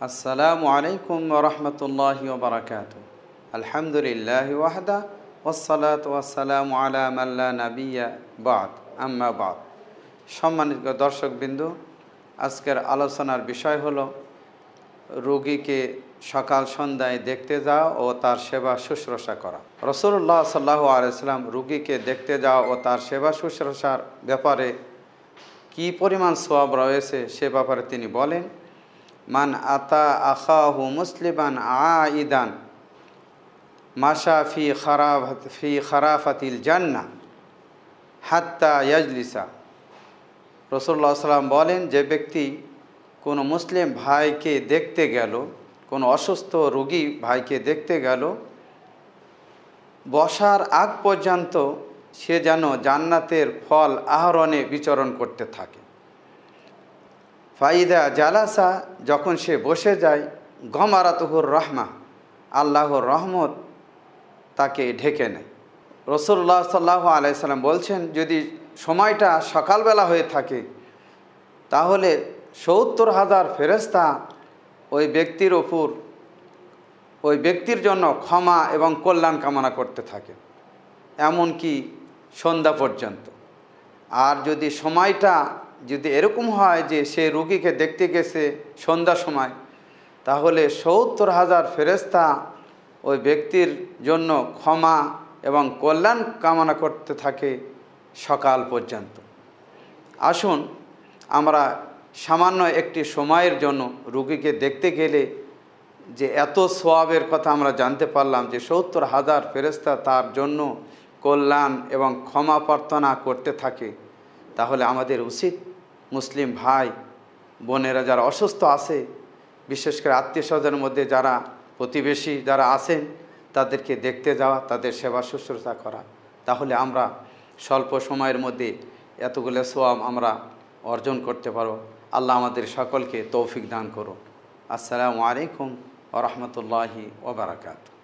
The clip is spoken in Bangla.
আসসালামু আলাইকুম ওয়া রাহমাতুল্লাহি ওয়া বারাকাতুহু। আলহামদুলিল্লাহি ওয়াহদা ওয়াসসালাতু ওয়াসসালামু আলা মান লা নাবিয়্যা বা'দ, আম্মা বা'দ। সম্মানিত দর্শকবৃন্দ, আজকের আলোচনার বিষয় হলো রোগীকে সকাল সন্ধ্যায় দেখতে যাওয়া ও তার সেবা শুশ্রূষা করা। রাসূলুল্লাহ সাল্লাল্লাহু আলাইহি ওয়াসাল্লাম রোগীকে দেখতে যাওয়া ও তার সেবা শুশ্রূষার ব্যাপারে কি পরিমাণ সওয়াব রয়েছে সে ব্যাপারে তিনি বলেন, মান আতা আখাহু মুসলিমান আইদান মাশা ফি খারাফাতিল জান্নাহ হাত্তা ইয়াজলিসা। রাসূলুল্লাহ সাল্লাম বলেন, যে ব্যক্তি কোনো মুসলিম ভাইকে দেখতে গেল, কোনো অসুস্থ রোগী ভাইকে দেখতে গেল, বসার আগ পর্যন্ত সে যেন জান্নাতের ফল আহরণে বিচরণ করতে থাকে। ফাইদা জালাসা, যখন সে বসে যায়, গমারাতুহুর রহমা, আল্লাহর রহমত তাকে ঢেকে নেয়। রাসূলুল্লাহ সাল্লাল্লাহু আলাইহি সাল্লাম বলছেন, যদি সময়টা সকালবেলা হয়ে থাকে তাহলে ৭০,০০০ ফেরেশতা ওই ব্যক্তির ওপর, ওই ব্যক্তির জন্য ক্ষমা এবং কল্যাণ কামনা করতে থাকে, এমনকি সন্ধ্যা পর্যন্ত। আর যদি সময়টা যদি এরকম হয় যে সে রোগীকে দেখতে গেছে সন্ধ্যার সময়, তাহলে ৭০,০০০ ফেরেশতা ওই ব্যক্তির জন্য ক্ষমা এবং কল্যাণ কামনা করতে থাকে সকাল পর্যন্ত। আসুন আমরা সামান্য একটি সময়ের জন্য রোগীকে দেখতে গেলে যে এত সওয়াবের কথা আমরা জানতে পারলাম, যে ৭০,০০০ ফেরেশতা তার জন্য কল্যাণ এবং ক্ষমা প্রার্থনা করতে থাকে, তাহলে আমাদের উচিত মুসলিম ভাই বোনেরা যারা অসুস্থ আছে, বিশেষ করে আত্মীয় স্বজনের মধ্যে যারা প্রতিবেশী যারা আছেন, তাদেরকে দেখতে যাওয়া, তাদের সেবা শুশ্রূষা করা। তাহলে আমরা স্বল্প সময়ের মধ্যে এতগুলো সওয়াব আমরা অর্জন করতে পারব। আল্লাহ আমাদের সকলকে তৌফিক দান করুন। আসসালামু আলাইকুম ওয়া রাহমাতুল্লাহি ওয়া বারাকাতুহু।